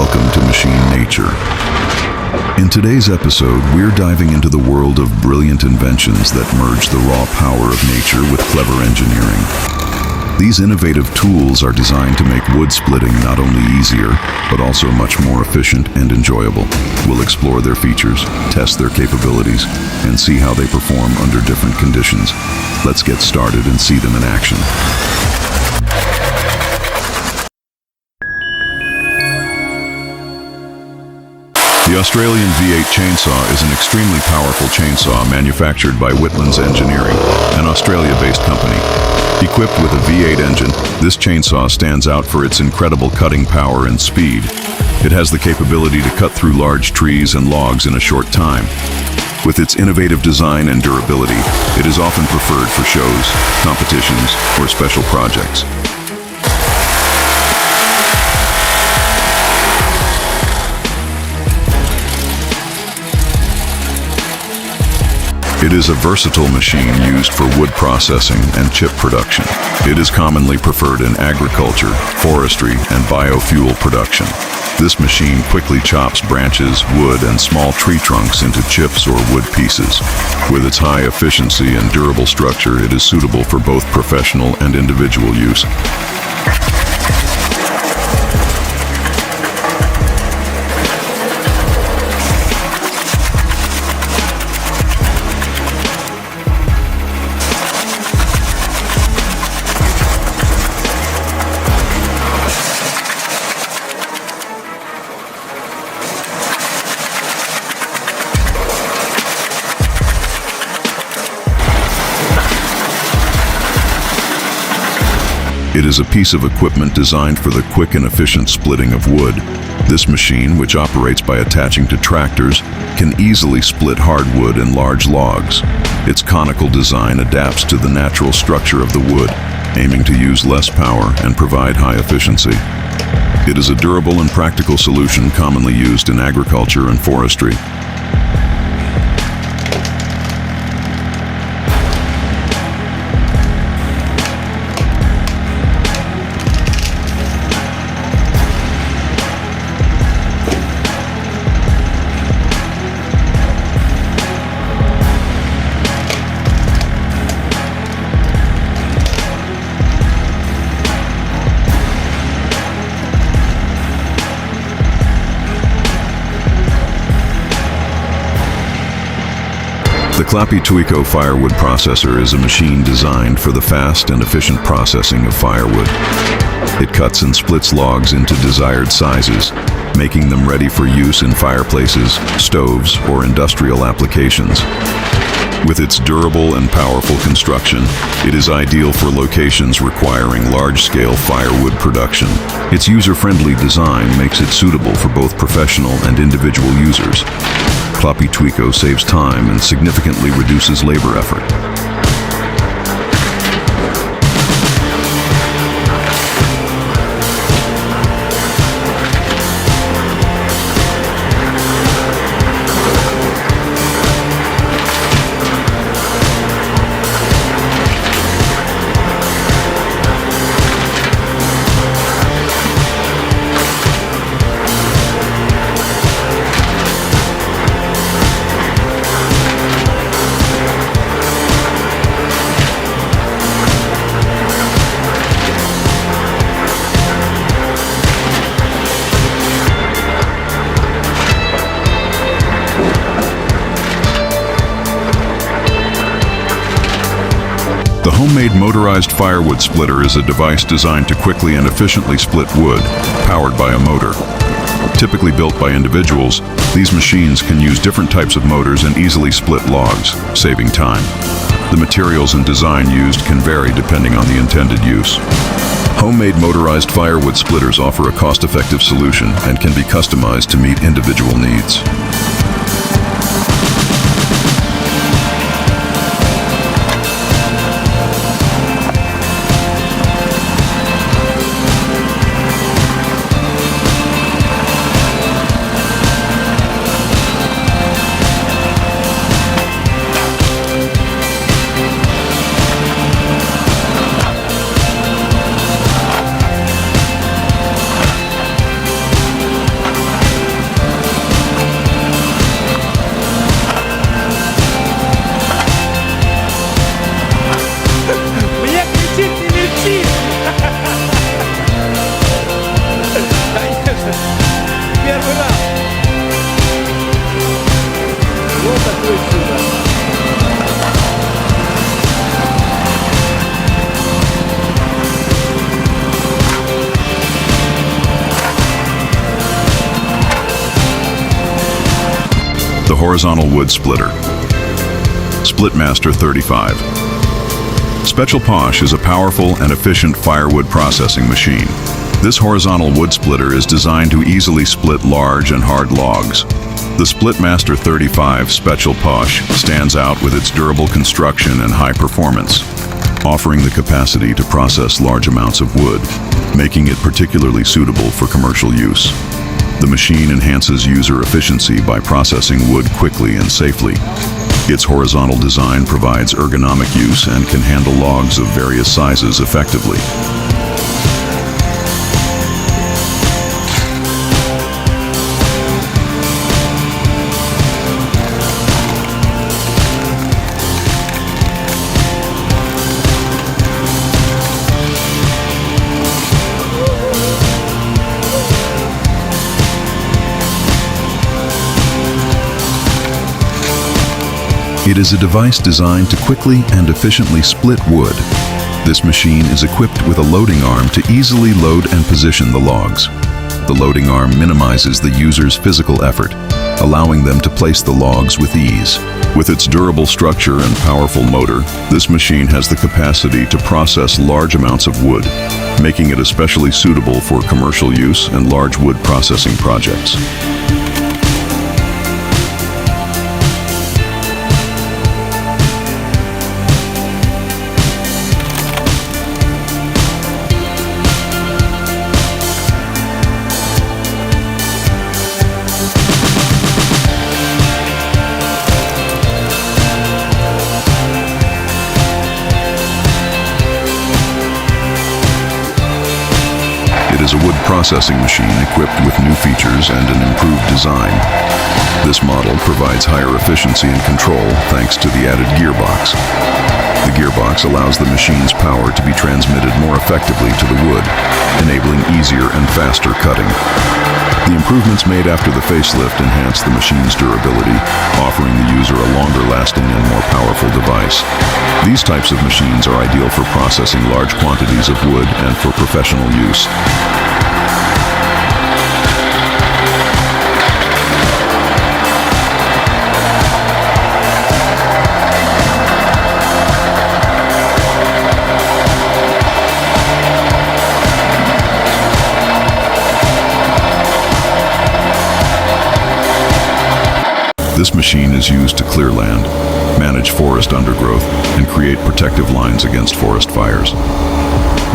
welcome to Machine Nature. In today's episode, we're diving into the world of brilliant inventions that merge the raw power of nature with clever engineering. These innovative tools are designed to make wood splitting not only easier, but also much more efficient and enjoyable. We'll explore their features, test their capabilities, and see how they perform under different conditions. Let's get started and see them in action. The Australian V8 chainsaw is an extremely powerful chainsaw manufactured by Whitlands Engineering, an Australia-based company. Equipped with a V8 engine, this chainsaw stands out for its incredible cutting power and speed. It has the capability to cut through large trees and logs in a short time. With its innovative design and durability, it is often preferred for shows, competitions, or special projects. It is a versatile machine used for wood processing and chip production. It is commonly preferred in agriculture, forestry, and biofuel production. This machine quickly chops branches, wood, and small tree trunks into chips or wood pieces. With its high efficiency and durable structure, it is suitable for both professional and individual use. It is a piece of equipment designed for the quick and efficient splitting of wood. This machine, which operates by attaching to tractors, can easily split hardwood and large logs. Its conical design adapts to the natural structure of the wood, aiming to use less power and provide high efficiency. It is a durable and practical solution commonly used in agriculture and forestry. The Clappy-Tuico firewood processor is a machine designed for the fast and efficient processing of firewood. It cuts and splits logs into desired sizes, making them ready for use in fireplaces, stoves, or industrial applications. With its durable and powerful construction, it is ideal for locations requiring large-scale firewood production. Its user-friendly design makes it suitable for both professional and individual users. Clappy-Tuico saves time and significantly reduces labor effort. The homemade motorized firewood splitter is a device designed to quickly and efficiently split wood, powered by a motor. Typically built by individuals, these machines can use different types of motors and easily split logs, saving time. The materials and design used can vary depending on the intended use. Homemade motorized firewood splitters offer a cost-effective solution and can be customized to meet individual needs. Horizontal wood splitter. Splitmaster 35. Special Posh is a powerful and efficient firewood processing machine. This horizontal wood splitter is designed to easily split large and hard logs. The Splitmaster 35 Special Posh stands out with its durable construction and high performance, offering the capacity to process large amounts of wood, making it particularly suitable for commercial use. The machine enhances user efficiency by processing wood quickly and safely. Its horizontal design provides ergonomic use and can handle logs of various sizes effectively. It is a device designed to quickly and efficiently split wood. This machine is equipped with a loading arm to easily load and position the logs. The loading arm minimizes the user's physical effort, allowing them to place the logs with ease. With its durable structure and powerful motor, this machine has the capacity to process large amounts of wood, making it especially suitable for commercial use and large wood processing projects. It is a wood processing machine equipped with new features and an improved design. This model provides higher efficiency and control thanks to the added gearbox. The gearbox allows the machine's power to be transmitted more effectively to the wood, enabling easier and faster cutting. The improvements made after the facelift enhance the machine's durability, offering the user a longer-lasting and more powerful device. These types of machines are ideal for processing large quantities of wood and for professional use. This machine is used to clear land, manage forest undergrowth, and create protective lines against forest fires.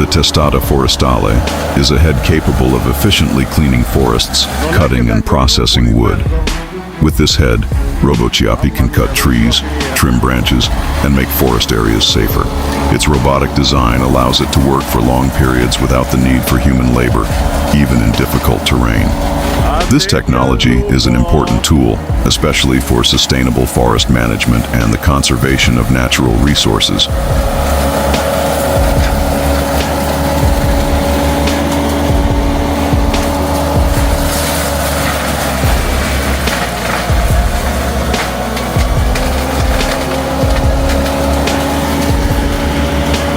The Testata Forestale is a head capable of efficiently cleaning forests, cutting and processing wood. With this head, RoboChiapi can cut trees, trim branches, and make forest areas safer. Its robotic design allows it to work for long periods without the need for human labor, even in difficult terrain. This technology is an important tool, especially for sustainable forest management and the conservation of natural resources.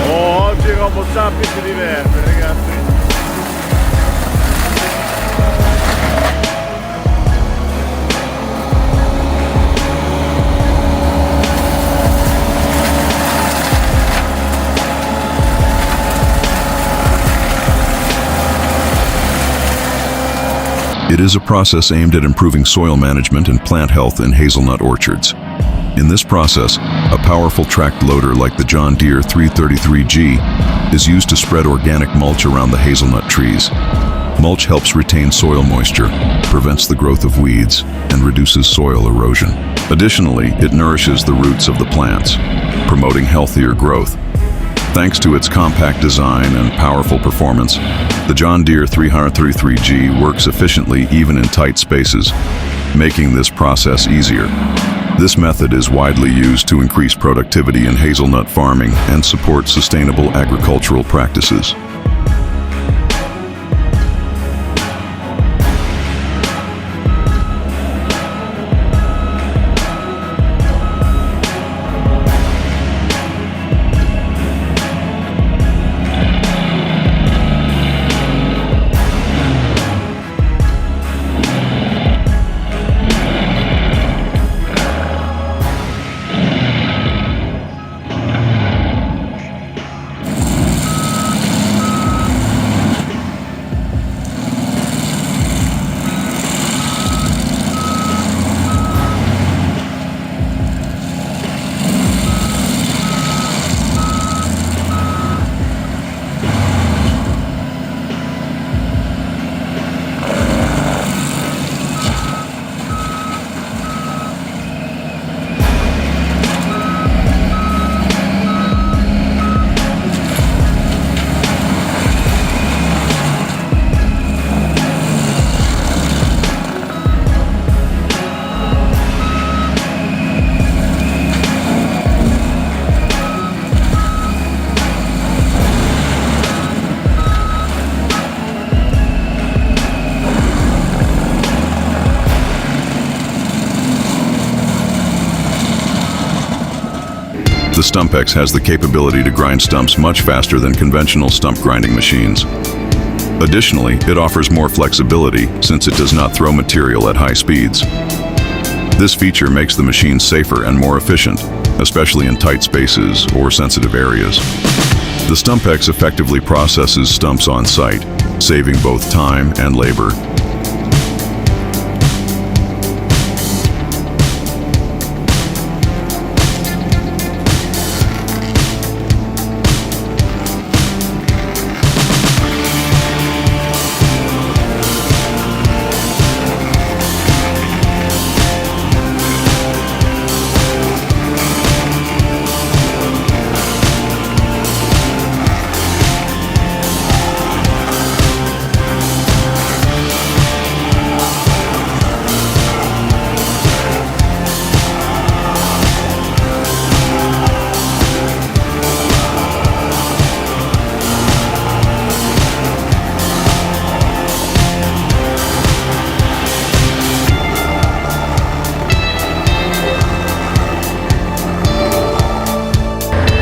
Oggi come sappi si diverte, ragazzi. It is a process aimed at improving soil management and plant health in hazelnut orchards. In this process, a powerful tracked loader like the John Deere 333G is used to spread organic mulch around the hazelnut trees. Mulch helps retain soil moisture, prevents the growth of weeds, and reduces soil erosion. Additionally, it nourishes the roots of the plants, promoting healthier growth. Thanks to its compact design and powerful performance, the John Deere 333G works efficiently even in tight spaces, making this process easier. This method is widely used to increase productivity in hazelnut farming and support sustainable agricultural practices. The Stump-X has the capability to grind stumps much faster than conventional stump grinding machines. Additionally, it offers more flexibility since it does not throw material at high speeds. This feature makes the machine safer and more efficient, especially in tight spaces or sensitive areas. The Stump-X effectively processes stumps on site, saving both time and labor.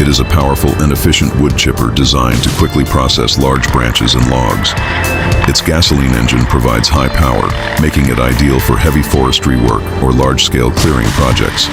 It is a powerful and efficient wood chipper designed to quickly process large branches and logs. Its gasoline engine provides high power, making it ideal for heavy forestry work or large-scale clearing projects.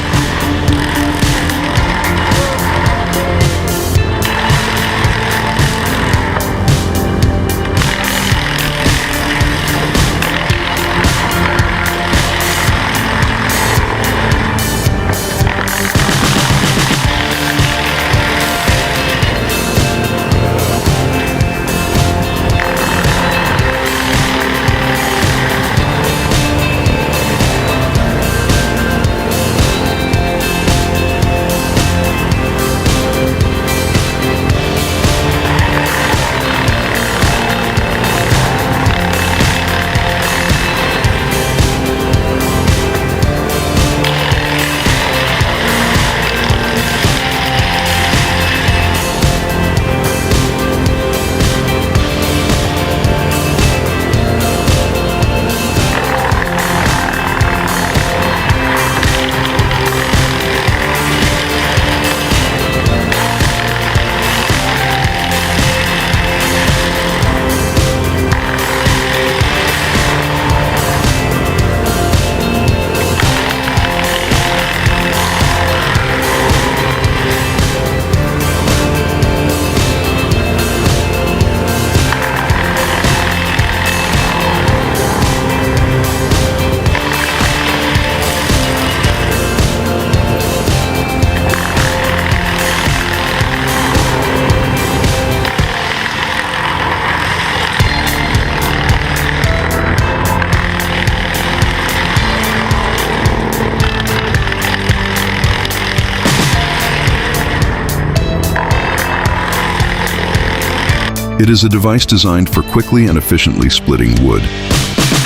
It is a device designed for quickly and efficiently splitting wood.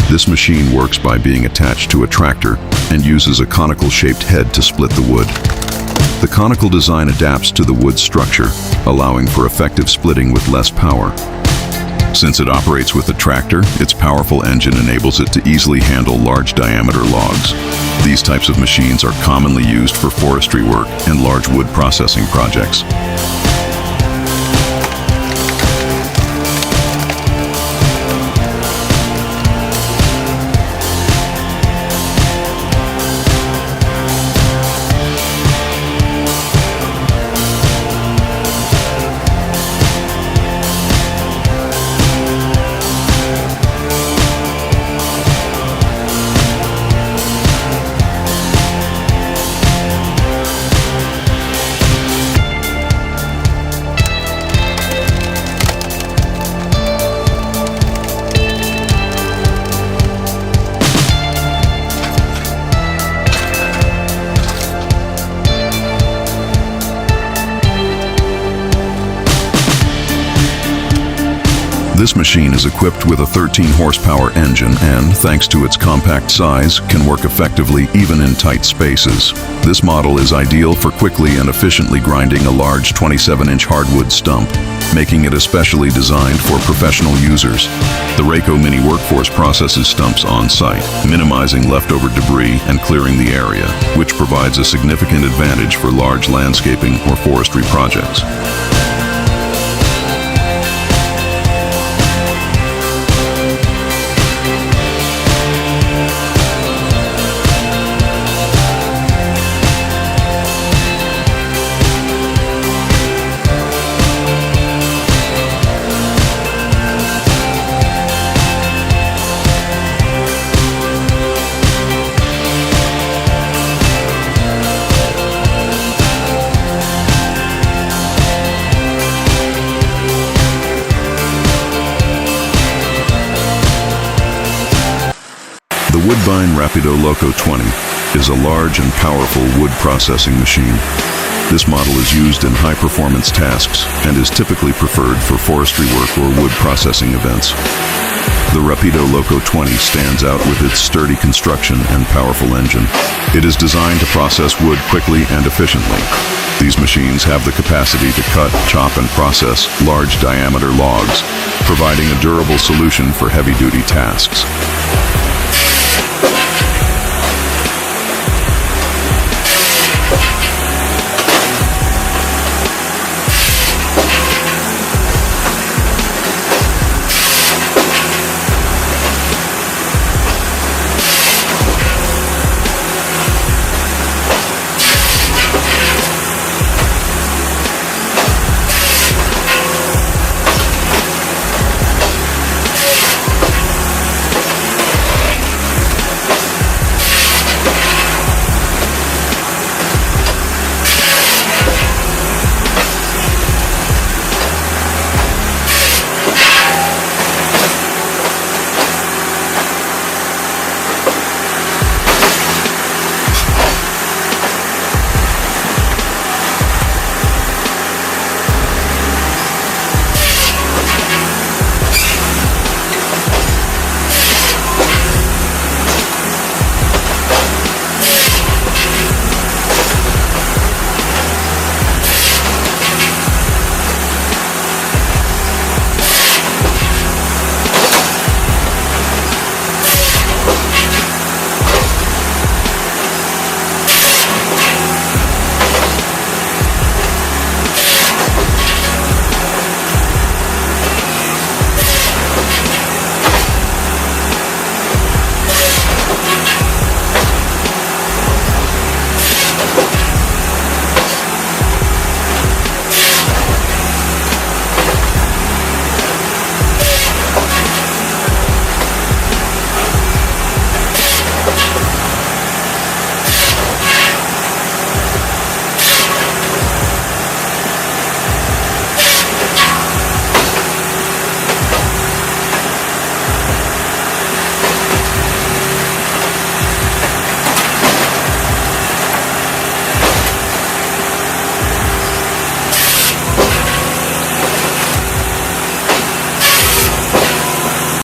This machine works by being attached to a tractor and uses a conical-shaped head to split the wood. The conical design adapts to the wood's structure, allowing for effective splitting with less power. Since it operates with a tractor, its powerful engine enables it to easily handle large-diameter logs. These types of machines are commonly used for forestry work and large wood processing projects. This machine is equipped with a 13-horsepower engine and, thanks to its compact size, can work effectively even in tight spaces. This model is ideal for quickly and efficiently grinding a large 27-inch hardwood stump, making it especially designed for professional users. The Rayco Mini Workforce processes stumps on-site, minimizing leftover debris and clearing the area, which provides a significant advantage for large landscaping or forestry projects. The Woodbine Rapido Loco 20 is a large and powerful wood processing machine. This model is used in high-performance tasks and is typically preferred for forestry work or wood processing events. The Rapido Loco 20 stands out with its sturdy construction and powerful engine. It is designed to process wood quickly and efficiently. These machines have the capacity to cut, chop, and process large diameter logs, providing a durable solution for heavy-duty tasks.